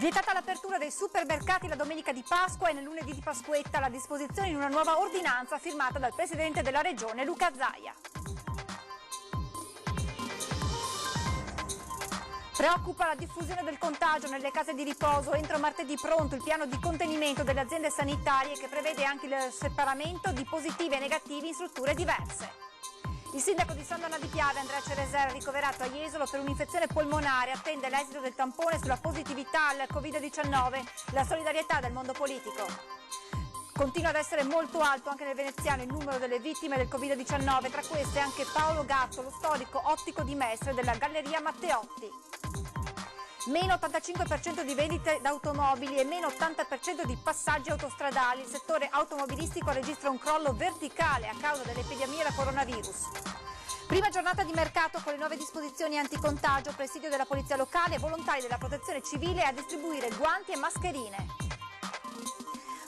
Vietata l'apertura dei supermercati la domenica di Pasqua e nel lunedì di Pasquetta la disposizione in una nuova ordinanza firmata dal Presidente della Regione Luca Zaia. Preoccupa la diffusione del contagio nelle case di riposo. Entro martedì pronto il piano di contenimento delle aziende sanitarie che prevede anche il separamento di positivi e negativi in strutture diverse. Il sindaco di Sant'Anna di Piave, Andrea Ceresera, ricoverato a Jesolo per un'infezione polmonare, attende l'esito del tampone sulla positività al Covid-19. La solidarietà del mondo politico. Continua ad essere molto alto anche nel veneziano il numero delle vittime del Covid-19, tra queste anche Paolo Gatto, lo storico ottico di Mestre della Galleria Matteotti. Meno 85% di vendite d'automobili e meno 80% di passaggi autostradali. Il settore automobilistico registra un crollo verticale a causa dell'epidemia da coronavirus. Prima giornata di mercato con le nuove disposizioni anticontagio, presidio della polizia locale e volontari della protezione civile a distribuire guanti e mascherine.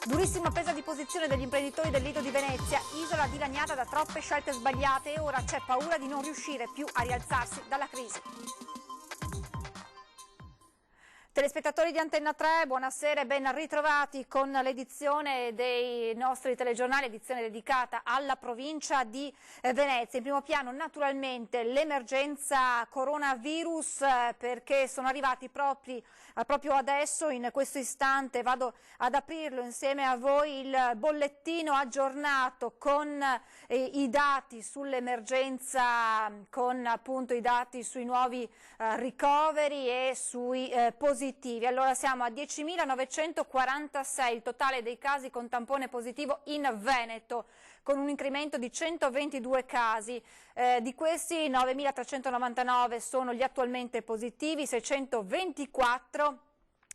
Durissima presa di posizione degli imprenditori del Lido di Venezia, isola dilaniata da troppe scelte sbagliate e ora c'è paura di non riuscire più a rialzarsi dalla crisi. Telespettatori di Antenna 3, buonasera e ben ritrovati con l'edizione dei nostri telegiornali, edizione dedicata alla provincia di Venezia. In primo piano naturalmente l'emergenza coronavirus perché sono arrivati proprio adesso, in questo istante, vado ad aprirlo insieme a voi, il bollettino aggiornato con i dati sull'emergenza, con appunto i dati sui nuovi ricoveri e sui positivi. Allora siamo a 10.946 il totale dei casi con tampone positivo in Veneto, con un incremento di 122 casi. Di questi 9.399 sono gli attualmente positivi, 624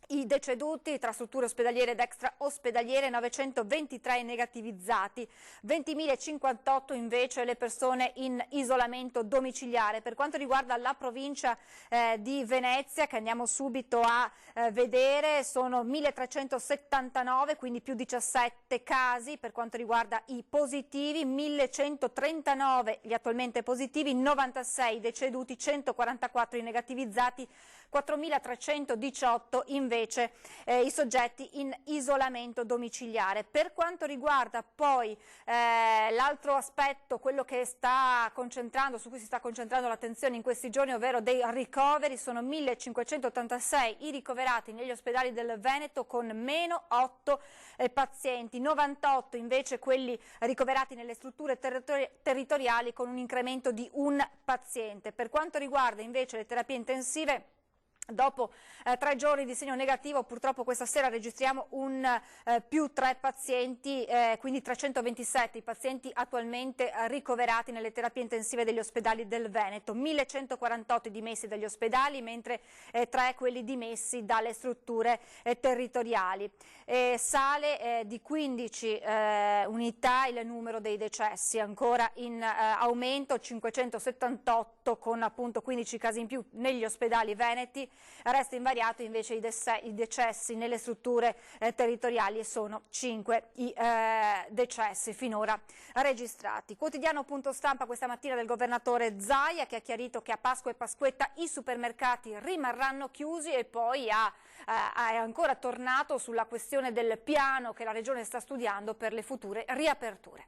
i deceduti tra strutture ospedaliere ed extraospedaliere, 923 i negativizzati, 20.058 invece le persone in isolamento domiciliare. Per quanto riguarda la provincia di Venezia, che andiamo subito a vedere, sono 1.379, quindi più 17 casi per quanto riguarda i positivi, 1.139 gli attualmente positivi, 96 deceduti, 144 i negativizzati, 4.318 invece i soggetti in isolamento domiciliare. Per quanto riguarda poi l'altro aspetto, quello che su cui si sta concentrando l'attenzione in questi giorni, ovvero dei ricoveri, sono 1.586 i ricoverati negli ospedali del Veneto con meno 8 pazienti, 98 invece quelli ricoverati nelle strutture territoriali con un incremento di un paziente. Per quanto riguarda invece le terapie intensive, dopo 3 giorni di segno negativo, purtroppo questa sera registriamo un più 3 pazienti, quindi 327 i pazienti attualmente ricoverati nelle terapie intensive degli ospedali del Veneto, 1.148 dimessi dagli ospedali, mentre 3 quelli dimessi dalle strutture territoriali. Sale di 15 unità il numero dei decessi, ancora in aumento, 578 con appunto 15 casi in più negli ospedali veneti. Resta invariato invece i decessi nelle strutture territoriali e sono 5 i decessi finora registrati. Quotidiano Punto Stampa questa mattina del governatore Zaia, che ha chiarito che a Pasqua e Pasquetta i supermercati rimarranno chiusi, e poi è ancora tornato sulla questione del piano che la Regione sta studiando per le future riaperture.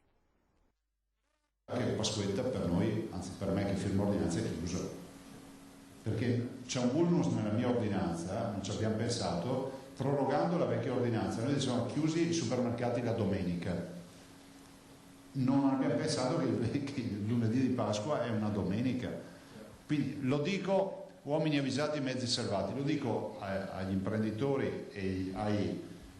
Anche Pasquetta per noi, anzi per me che firmo ordinanza, è chiuso. Perché c'è un vulnus nella mia ordinanza, non ci abbiamo pensato, prorogando la vecchia ordinanza. Noi dicevamo chiusi i supermercati la domenica. Non abbiamo pensato che il lunedì di Pasqua è una domenica. Quindi lo dico, uomini avvisati, mezzi salvati, lo dico agli imprenditori e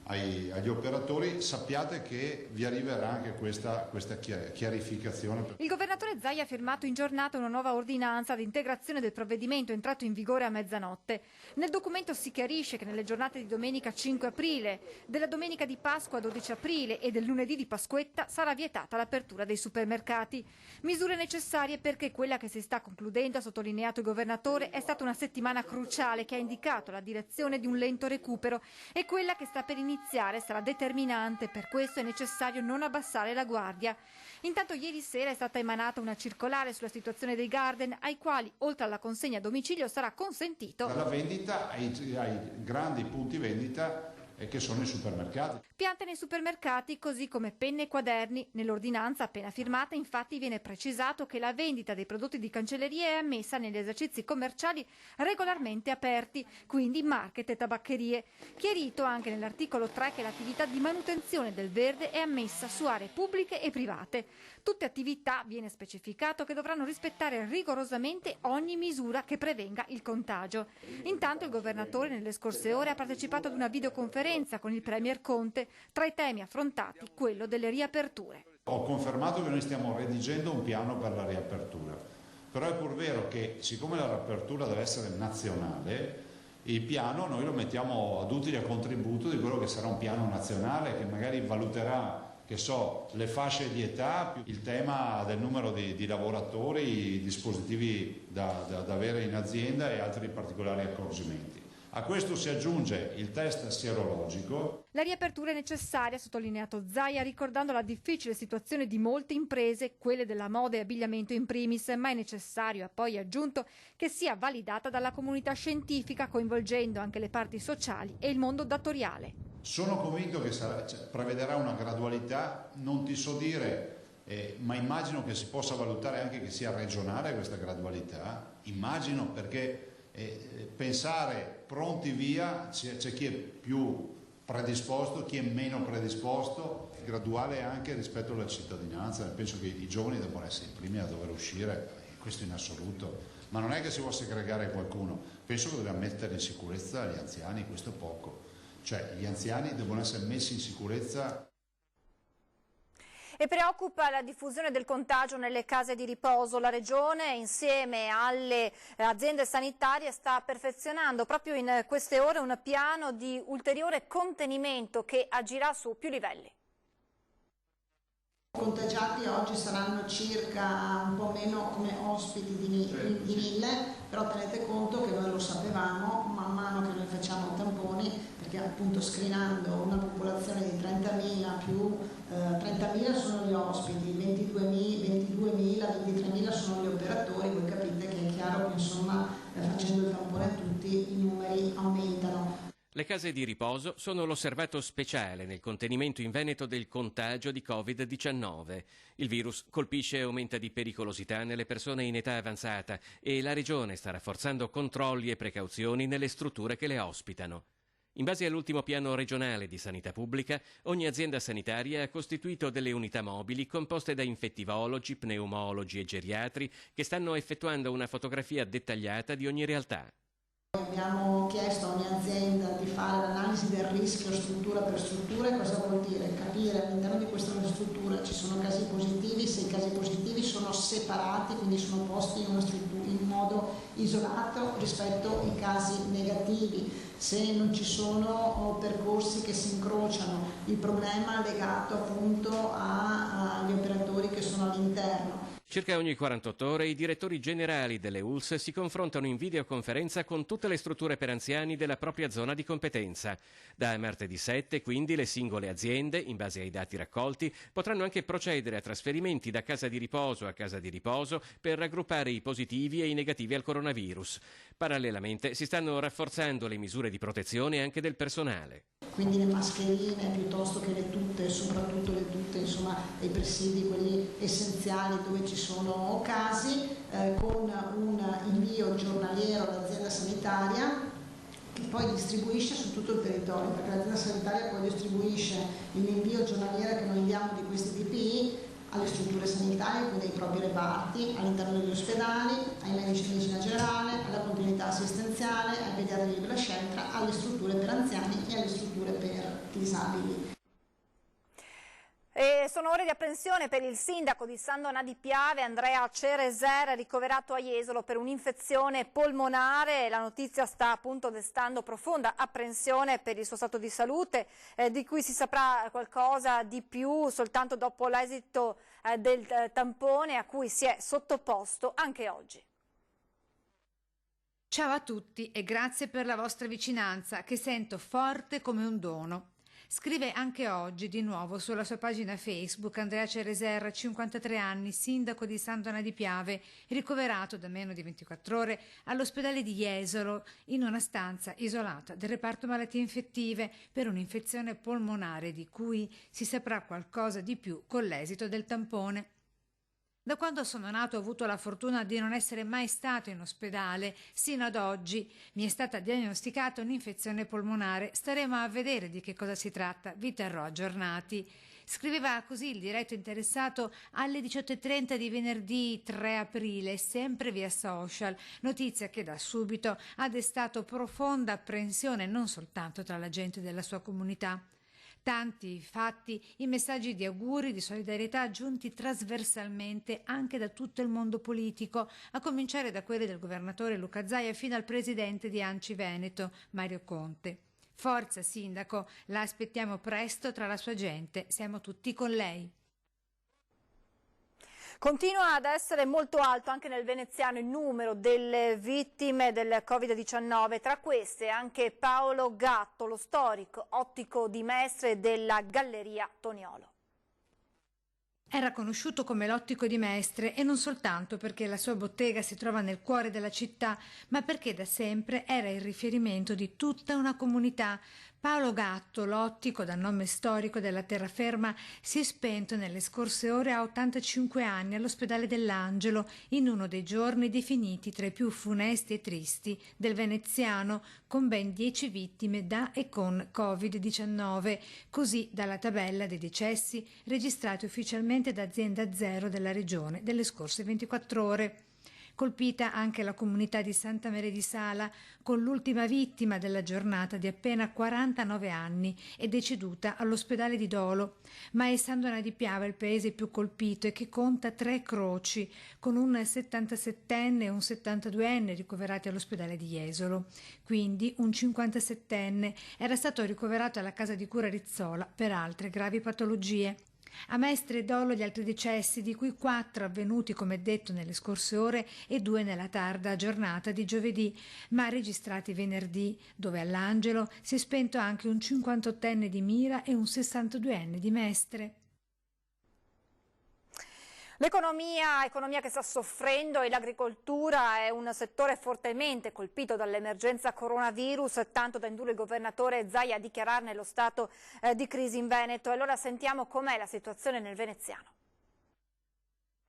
agli operatori, sappiate che vi arriverà anche questa chiarificazione. Il governatore Zaia ha firmato in giornata una nuova ordinanza di integrazione del provvedimento entrato in vigore a mezzanotte. Nel documento si chiarisce che nelle giornate di domenica 5 aprile, della domenica di Pasqua 12 aprile e del lunedì di Pasquetta sarà vietata l'apertura dei supermercati. Misure necessarie perché quella che si sta concludendo, ha sottolineato il governatore, è stata una settimana cruciale che ha indicato la direzione di un lento recupero, e quella che sta per iniziare iniziare sarà determinante, per questo è necessario non abbassare la guardia. Intanto ieri sera è stata emanata una circolare sulla situazione dei garden, ai quali oltre alla consegna a domicilio sarà consentito dalla vendita ai grandi punti vendita che sono i supermercati. piante nei supermercati, così come penne e quaderni. Nell'ordinanza appena firmata infatti viene precisato che la vendita dei prodotti di cancelleria è ammessa negli esercizi commerciali regolarmente aperti, quindi market e tabaccherie. Chiarito anche nell'articolo 3 che l'attività di manutenzione del verde è ammessa su aree pubbliche e private. Tutte attività, viene specificato, che dovranno rispettare rigorosamente ogni misura che prevenga il contagio. Intanto il governatore nelle scorse ore ha partecipato ad una videoconferenza con il Premier Conte. Tra i temi affrontati quello delle riaperture. Ho confermato che noi stiamo redigendo un piano per la riapertura, però è pur vero che siccome la riapertura deve essere nazionale, il piano noi lo mettiamo ad utile contributo di quello che sarà un piano nazionale che magari valuterà, che so, le fasce di età, più il tema del numero di lavoratori, dispositivi da avere in azienda e altri particolari accorgimenti. A questo si aggiunge il test sierologico. La riapertura è necessaria, ha sottolineato Zaia, ricordando la difficile situazione di molte imprese, quelle della moda e abbigliamento in primis, ma è necessario, ha poi aggiunto, che sia validata dalla comunità scientifica, coinvolgendo anche le parti sociali e il mondo datoriale. Sono convinto che prevederà una gradualità, non ti so dire, ma immagino che si possa valutare anche che sia regionale questa gradualità, immagino, perché pensare pronti via, c'è chi è più predisposto, chi è meno predisposto, graduale anche rispetto alla cittadinanza. Penso che i giovani debbano essere i primi a dover uscire, questo in assoluto, ma non è che si vuole segregare qualcuno, penso che dobbiamo mettere in sicurezza gli anziani, questo è poco, cioè gli anziani devono essere messi in sicurezza. E preoccupa la diffusione del contagio nelle case di riposo. La Regione, insieme alle aziende sanitarie, sta perfezionando proprio in queste ore un piano di ulteriore contenimento che agirà su più livelli. I contagiati oggi saranno circa un po' meno come ospiti di 1000, però tenete conto che noi lo sapevamo, man mano che noi facciamo tamponi, perché appunto screenando una popolazione di 30.000 più 30.000 sono gli ospiti, 22.000, 23.000 sono gli operatori, voi capite che è chiaro che insomma facendo il tampone a tutti i numeri aumentano. Le case di riposo sono l'osservato speciale nel contenimento in Veneto del contagio di Covid-19. Il virus colpisce e aumenta di pericolosità nelle persone in età avanzata e la Regione sta rafforzando controlli e precauzioni nelle strutture che le ospitano. In base all'ultimo piano regionale di sanità pubblica, ogni azienda sanitaria ha costituito delle unità mobili composte da infettivologi, pneumologi e geriatri che stanno effettuando una fotografia dettagliata di ogni realtà. Abbiamo chiesto a ogni azienda di fare l'analisi del rischio struttura per struttura. Cosa vuol dire? Capire all'interno di questa struttura ci sono casi positivi, se i casi positivi sono separati, quindi sono posti in una struttura in modo isolato rispetto ai casi negativi, se non ci sono percorsi che si incrociano, il problema è legato appunto agli operatori che sono all'interno. Circa ogni 48 ore i direttori generali delle ULSS si confrontano in videoconferenza con tutte le strutture per anziani della propria zona di competenza. Da martedì 7, quindi, le singole aziende, in base ai dati raccolti, potranno anche procedere a trasferimenti da casa di riposo a casa di riposo per raggruppare i positivi e i negativi al coronavirus. Parallelamente si stanno rafforzando le misure di protezione anche del personale. Quindi le mascherine piuttosto che le tute, soprattutto le tute, insomma i presidi, quelli essenziali dove ci sono casi, con un invio giornaliero all'azienda sanitaria che poi distribuisce su tutto il territorio, perché l'azienda sanitaria poi distribuisce l'invio giornaliero che noi diamo di questi PPI alle strutture sanitarie, quindi ai propri reparti, all'interno degli ospedali, ai medici di medicina generale, alla continuità assistenziale, ai pediatri di Libera Sceltra, alle strutture per anziani e alle strutture per disabili. E sono ore di apprensione per il sindaco di San Donà di Piave, Andrea Cereser, ricoverato a Jesolo per un'infezione polmonare. La notizia sta appunto destando profonda apprensione per il suo stato di salute, di cui si saprà qualcosa di più soltanto dopo l'esito del tampone a cui si è sottoposto anche oggi. Ciao a tutti e grazie per la vostra vicinanza, che sento forte come un dono. Scrive anche oggi di nuovo sulla sua pagina Facebook Andrea Cereser, 53 anni, sindaco di Sant'Anna di Piave, ricoverato da meno di 24 ore all'ospedale di Jesolo in una stanza isolata del reparto malattie infettive per un'infezione polmonare di cui si saprà qualcosa di più con l'esito del tampone. Da quando sono nato ho avuto la fortuna di non essere mai stato in ospedale. Sino ad oggi mi è stata diagnosticata un'infezione polmonare. Staremo a vedere di che cosa si tratta. Vi terrò aggiornati. Scriveva così il diretto interessato alle 18:30 di venerdì 3 aprile, sempre via social. Notizia che da subito ha destato profonda apprensione non soltanto tra la gente della sua comunità. Tanti, infatti, i messaggi di auguri, di solidarietà giunti trasversalmente anche da tutto il mondo politico, a cominciare da quelli del governatore Luca Zaia fino al presidente di ANCI Veneto, Mario Conte. Forza sindaco, la aspettiamo presto tra la sua gente, siamo tutti con lei. Continua ad essere molto alto anche nel veneziano il numero delle vittime del Covid-19, tra queste anche Paolo Gatto, lo storico ottico di Mestre della Galleria Toniolo. Era conosciuto come l'ottico di Mestre e non soltanto perché la sua bottega si trova nel cuore della città, ma perché da sempre era il riferimento di tutta una comunità. Paolo Gatto, l'ottico dal nome storico della terraferma, si è spento nelle scorse ore a 85 anni all'ospedale dell'Angelo, in uno dei giorni definiti tra i più funesti e tristi del veneziano, con ben 10 vittime da e con Covid-19, così dalla tabella dei decessi registrati ufficialmente da Azienda Zero della regione delle scorse 24 ore. Colpita anche la comunità di Santa Maria di Sala, con l'ultima vittima della giornata di appena 49 anni e deceduta all'ospedale di Dolo. Ma è Sant'Anna di Piave il paese più colpito e che conta 3 croci, con un 77enne e un 72enne ricoverati all'ospedale di Jesolo. Quindi un 57enne era stato ricoverato alla casa di cura Rizzola per altre gravi patologie. A Mestre e Dolo gli altri decessi, di cui 4 avvenuti come detto nelle scorse ore e 2 nella tarda giornata di giovedì, ma registrati venerdì, dove all'Angelo si è spento anche un 58enne di Mira e un 62enne di Mestre. L'economia che sta soffrendo e l'agricoltura è un settore fortemente colpito dall'emergenza coronavirus, tanto da indurre il governatore Zaia a dichiararne lo stato di crisi in Veneto. Allora sentiamo com'è la situazione nel veneziano.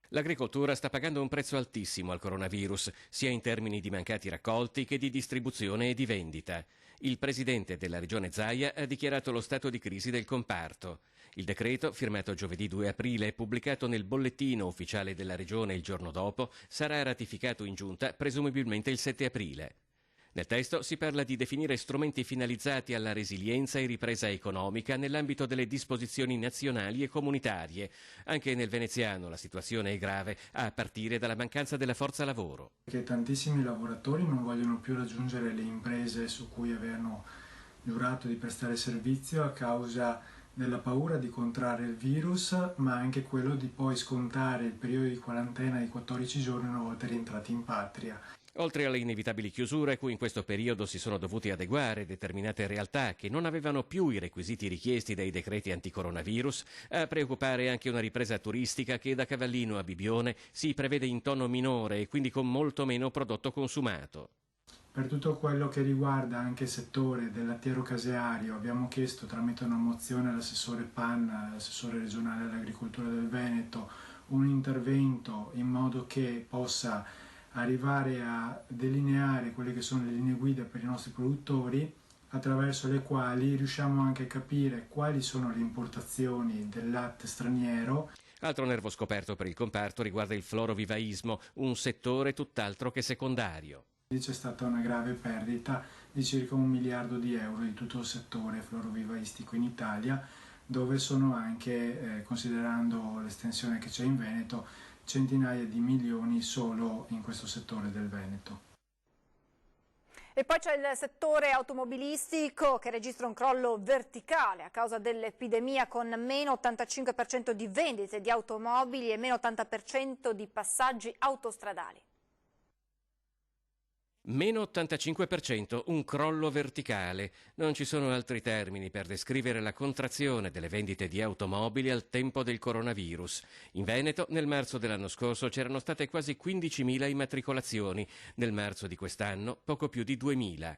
L'agricoltura sta pagando un prezzo altissimo al coronavirus, sia in termini di mancati raccolti che di distribuzione e di vendita. Il presidente della regione Zaia ha dichiarato lo stato di crisi del comparto. Il decreto, firmato giovedì 2 aprile e pubblicato nel bollettino ufficiale della regione il giorno dopo, sarà ratificato in giunta presumibilmente il 7 aprile. Nel testo si parla di definire strumenti finalizzati alla resilienza e ripresa economica nell'ambito delle disposizioni nazionali e comunitarie. Anche nel veneziano la situazione è grave, a partire dalla mancanza della forza lavoro. Perché tantissimi lavoratori non vogliono più raggiungere le imprese su cui avevano giurato di prestare servizio a causa della paura di contrarre il virus, ma anche quello di poi scontare il periodo di quarantena di 14 giorni una volta rientrati in patria. Oltre alle inevitabili chiusure a cui in questo periodo si sono dovuti adeguare determinate realtà che non avevano più i requisiti richiesti dai decreti anticoronavirus, a preoccupare anche una ripresa turistica che da Cavallino a Bibione si prevede in tono minore e quindi con molto meno prodotto consumato. Per tutto quello che riguarda anche il settore del lattiero caseario abbiamo chiesto tramite una mozione all'assessore Panna, l'assessore regionale all'agricoltura del Veneto, un intervento in modo che possa arrivare a delineare quelle che sono le linee guida per i nostri produttori, attraverso le quali riusciamo anche a capire quali sono le importazioni del latte straniero. Altro nervo scoperto per il comparto riguarda il florovivaismo, un settore tutt'altro che secondario. C'è stata una grave perdita di circa 1 miliardo di euro di tutto il settore florovivaistico in Italia, dove sono anche, considerando l'estensione che c'è in Veneto, centinaia di milioni solo in questo settore del Veneto. E poi c'è il settore automobilistico che registra un crollo verticale a causa dell'epidemia, con meno 85% di vendite di automobili e meno 80% di passaggi autostradali. Meno 85%, un crollo verticale. Non ci sono altri termini per descrivere la contrazione delle vendite di automobili al tempo del coronavirus. In Veneto, nel marzo dell'anno scorso, c'erano state quasi 15.000 immatricolazioni. Nel marzo di quest'anno, poco più di 2.000.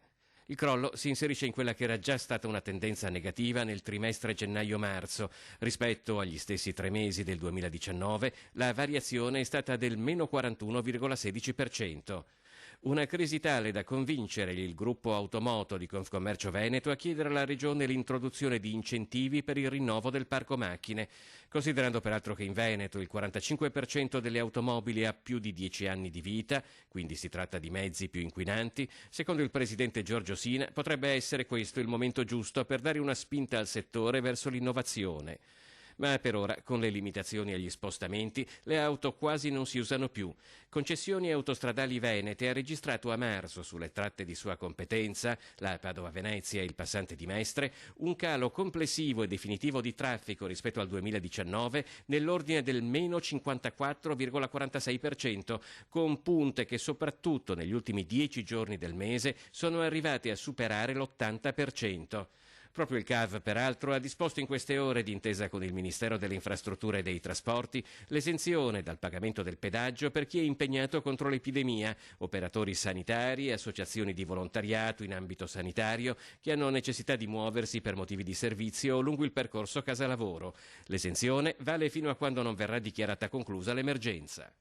Il crollo si inserisce in quella che era già stata una tendenza negativa nel trimestre gennaio-marzo. Rispetto agli stessi 3 mesi del 2019, la variazione è stata del meno 41,16%. Una crisi tale da convincere il gruppo Automoto di Confcommercio Veneto a chiedere alla Regione l'introduzione di incentivi per il rinnovo del parco macchine, considerando peraltro che in Veneto il 45% delle automobili ha più di 10 anni di vita, quindi si tratta di mezzi più inquinanti. Secondo il presidente Giorgio Sina potrebbe essere questo il momento giusto per dare una spinta al settore verso l'innovazione. Ma per ora, con le limitazioni agli spostamenti, le auto quasi non si usano più. Concessioni Autostradali Venete ha registrato a marzo, sulle tratte di sua competenza, la Padova-Venezia e il passante di Mestre, un calo complessivo e definitivo di traffico rispetto al 2019 nell'ordine del meno 54,46%, con punte che soprattutto negli ultimi 10 giorni del mese sono arrivate a superare l'80%. Proprio il CAV, peraltro, ha disposto in queste ore, d'intesa con il Ministero delle Infrastrutture e dei Trasporti, l'esenzione dal pagamento del pedaggio per chi è impegnato contro l'epidemia, operatori sanitari, associazioni di volontariato in ambito sanitario che hanno necessità di muoversi per motivi di servizio lungo il percorso casa-lavoro. L'esenzione vale fino a quando non verrà dichiarata conclusa l'emergenza.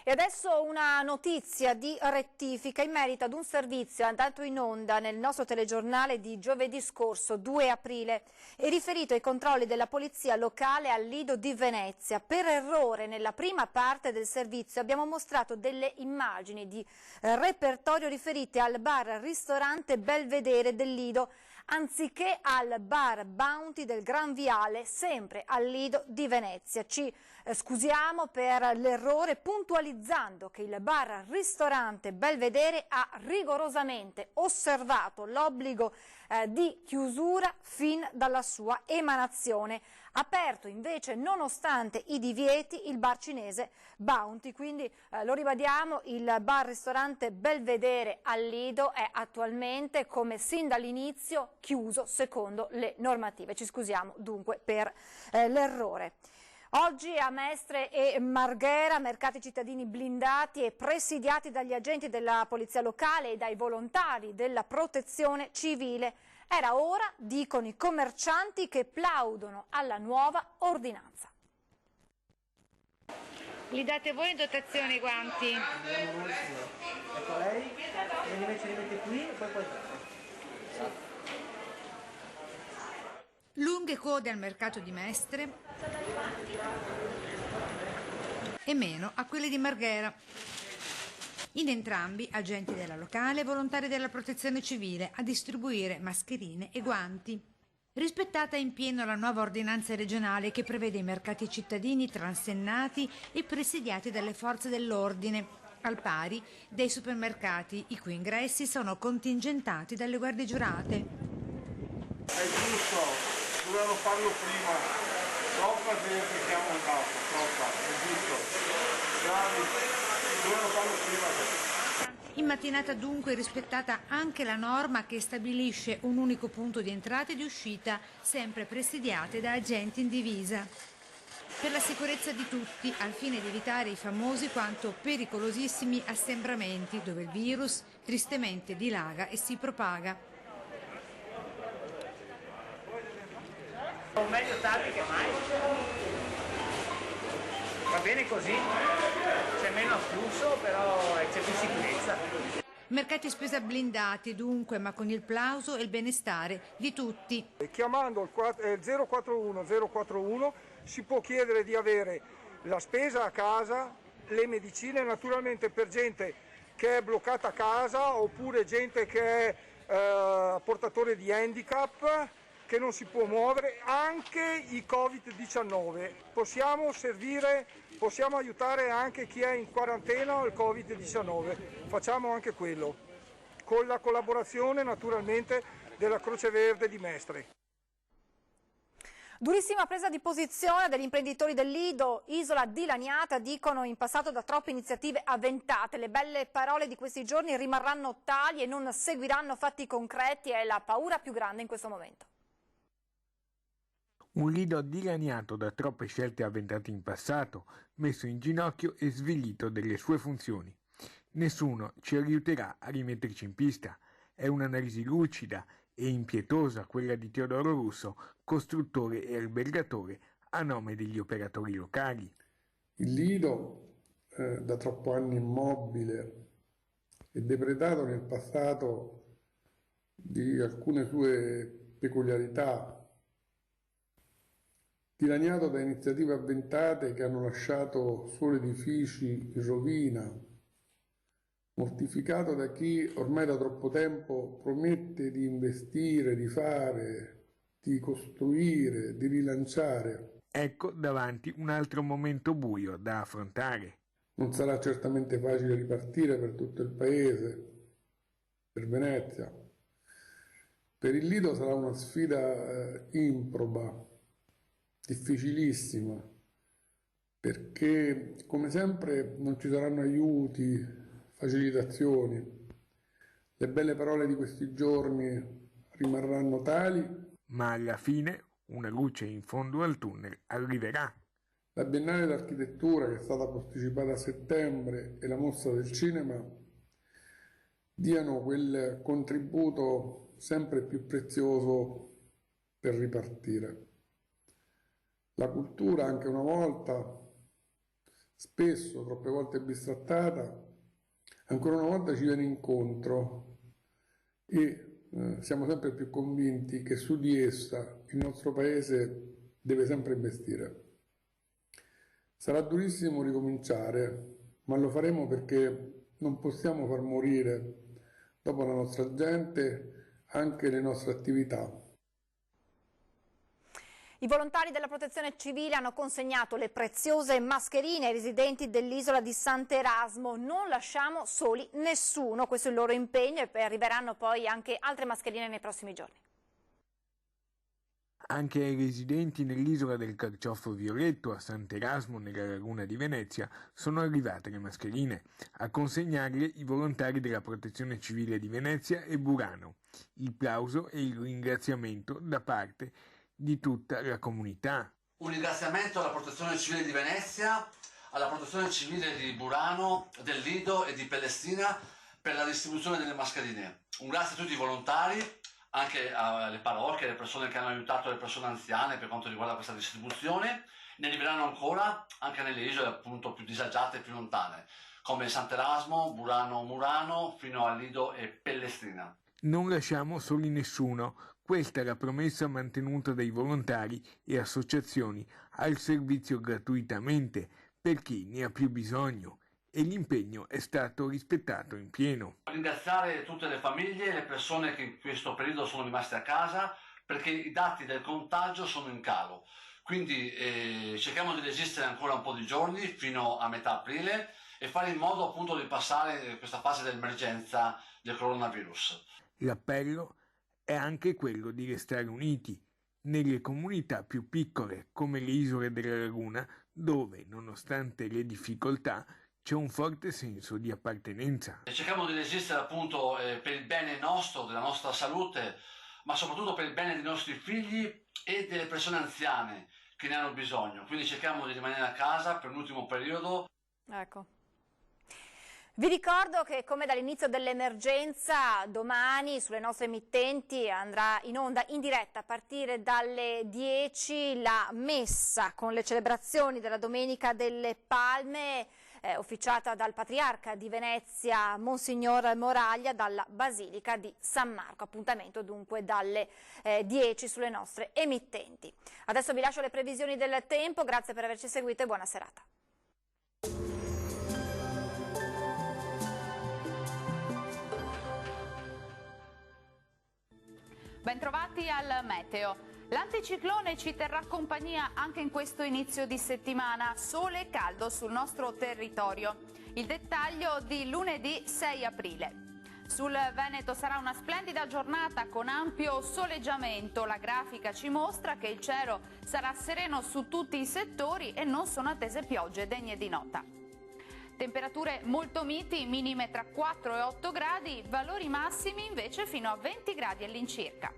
E adesso una notizia di rettifica in merito ad un servizio andato in onda nel nostro telegiornale di giovedì scorso, 2 aprile, e riferito ai controlli della polizia locale al Lido di Venezia. Per errore, nella prima parte del servizio abbiamo mostrato delle immagini di repertorio riferite al bar-ristorante Belvedere del Lido, anziché al bar Bounty del Gran Viale, sempre al Lido di Venezia. Ci scusiamo per l'errore, puntualizzando che il bar-ristorante Belvedere ha rigorosamente osservato l'obbligo di chiusura fin dalla sua emanazione. Aperto invece, nonostante i divieti, il bar cinese Bounty. Quindi lo ribadiamo, il bar-ristorante Belvedere al Lido è attualmente, come sin dall'inizio, chiuso secondo le normative. Ci scusiamo dunque per l'errore. Oggi a Mestre e Marghera, mercati cittadini blindati e presidiati dagli agenti della polizia locale e dai volontari della protezione civile. Era ora, dicono i commercianti, che plaudono alla nuova ordinanza. Li date voi in dotazione i guanti? Ecco lei, invece li mette qui e poi Lunghe code al mercato di Mestre e meno a quelle di Marghera. In entrambi agenti della locale e volontari della protezione civile a distribuire mascherine e guanti. Rispettata in pieno la nuova ordinanza regionale che prevede i mercati cittadini transennati e presidiati dalle forze dell'ordine, al pari dei supermercati i cui ingressi sono contingentati dalle guardie giurate. È giusto, dovevano farlo prima. Troppa gente che ha montato, troppa, è giusto. Bravi, dovevano farlo prima. In mattinata dunque è rispettata anche la norma che stabilisce un unico punto di entrata e di uscita, sempre presidiate da agenti in divisa. Per la sicurezza di tutti, al fine di evitare i famosi quanto pericolosissimi assembramenti, dove il virus tristemente dilaga e si propaga. meglio tardi che mai. Va bene così, c'è meno afflusso, però c'è più sicurezza. Mercati spesa blindati dunque, ma con il plauso e il benestare di tutti. Chiamando il 041 si può chiedere di avere la spesa a casa, le medicine, naturalmente per gente che è bloccata a casa oppure gente che è portatore di handicap, che non si può muovere, anche i Covid-19. Possiamo servire, possiamo aiutare anche chi è in quarantena o il Covid-19. Facciamo anche quello, con la collaborazione naturalmente della Croce Verde di Mestre. Durissima presa di posizione degli imprenditori del Lido, isola dilaniata, dicono in passato da troppe iniziative avventate. Le belle parole di questi giorni rimarranno tali e non seguiranno fatti concreti, è la paura più grande in questo momento. Un Lido dilaniato da troppe scelte avventate in passato, messo in ginocchio e svilito delle sue funzioni. Nessuno ci aiuterà a rimetterci in pista. È un'analisi lucida e impietosa quella di Teodoro Russo, costruttore e albergatore a nome degli operatori locali. Il Lido, da troppo anni immobile e depredato nel passato di alcune sue peculiarità, dilaniato da iniziative avventate che hanno lasciato solo edifici in rovina, mortificato da chi ormai da troppo tempo promette di investire, di fare, di costruire, di rilanciare. Ecco davanti un altro momento buio da affrontare. Non sarà certamente facile ripartire per tutto il paese, per Venezia. Per il Lido sarà una sfida improba, difficilissima, perché come sempre non ci saranno aiuti, facilitazioni. Le belle parole di questi giorni rimarranno tali, ma alla fine una luce in fondo al tunnel arriverà. La Biennale d'Architettura, che è stata posticipata a settembre, e la Mostra del Cinema diano quel contributo sempre più prezioso per ripartire. La cultura, anche una volta, spesso, troppe volte bistrattata, ancora una volta ci viene incontro e siamo sempre più convinti che su di essa il nostro Paese deve sempre investire. Sarà durissimo ricominciare, ma lo faremo perché non possiamo far morire, dopo la nostra gente, anche le nostre attività. I volontari della Protezione Civile hanno consegnato le preziose mascherine ai residenti dell'isola di Sant'Erasmo. Non lasciamo soli nessuno, questo è il loro impegno, e arriveranno poi anche altre mascherine nei prossimi giorni. Anche ai residenti nell'isola del Carciofo Violetto, a Sant'Erasmo, nella laguna di Venezia, sono arrivate le mascherine. A consegnarle i volontari della Protezione Civile di Venezia e Burano. Il plauso e il ringraziamento da parte di tutta la comunità. Un ringraziamento alla Protezione Civile di Venezia, alla Protezione Civile di Burano, del Lido e di Pellestrina per la distribuzione delle mascherine. Un grazie a tutti i volontari, anche alle parrocchie, alle persone che hanno aiutato le persone anziane per quanto riguarda questa distribuzione. Ne arriveranno ancora anche nelle isole appunto più disagiate e più lontane, come Sant'Erasmo, Burano, Murano, fino al Lido e Pellestrina. Non lasciamo soli nessuno. Questa è la promessa mantenuta dai volontari e associazioni al servizio gratuitamente per chi ne ha più bisogno, e l'impegno è stato rispettato in pieno. Ringraziare tutte le famiglie e le persone che in questo periodo sono rimaste a casa, perché i dati del contagio sono in calo. Quindi cerchiamo di resistere ancora un po' di giorni fino a metà aprile e fare in modo appunto di passare questa fase dell'emergenza del coronavirus. L'appello è anche quello di restare uniti nelle comunità più piccole come le isole della laguna, dove nonostante le difficoltà c'è un forte senso di appartenenza. E cerchiamo di resistere appunto per il bene nostro, della nostra salute, ma soprattutto per il bene dei nostri figli e delle persone anziane che ne hanno bisogno. Quindi cerchiamo di rimanere a casa per un ultimo periodo. Ecco. Vi ricordo che come dall'inizio dell'emergenza domani sulle nostre emittenti andrà in onda in diretta a partire dalle 10 la messa con le celebrazioni della Domenica delle Palme officiata dal Patriarca di Venezia Monsignor Moraglia dalla Basilica di San Marco. Appuntamento dunque dalle 10 sulle nostre emittenti. Adesso vi lascio le previsioni del tempo, grazie per averci seguito e buona serata. Bentrovati al meteo. L'anticiclone ci terrà compagnia anche in questo inizio di settimana. Sole e caldo sul nostro territorio. Il dettaglio di lunedì 6 aprile. Sul Veneto sarà una splendida giornata con ampio soleggiamento. La grafica ci mostra che il cielo sarà sereno su tutti i settori e non sono attese piogge degne di nota. Temperature molto miti, minime tra 4 e 8 gradi, valori massimi invece fino a 20 gradi all'incirca.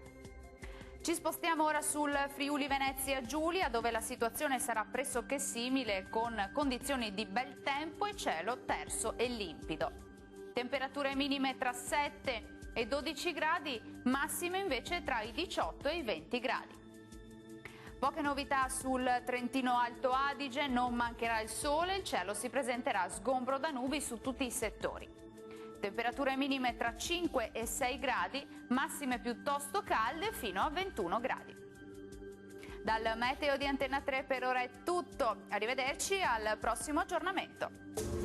Ci spostiamo ora sul Friuli Venezia Giulia, dove la situazione sarà pressoché simile, con condizioni di bel tempo e cielo terso e limpido. Temperature minime tra 7 e 12 gradi, massime invece tra i 18 e i 20 gradi. Poche novità sul Trentino Alto Adige, non mancherà il sole, il cielo si presenterà sgombro da nubi su tutti i settori. Temperature minime tra 5 e 6 gradi, massime piuttosto calde fino a 21 gradi. Dal meteo di Antena 3 per ora è tutto, arrivederci al prossimo aggiornamento.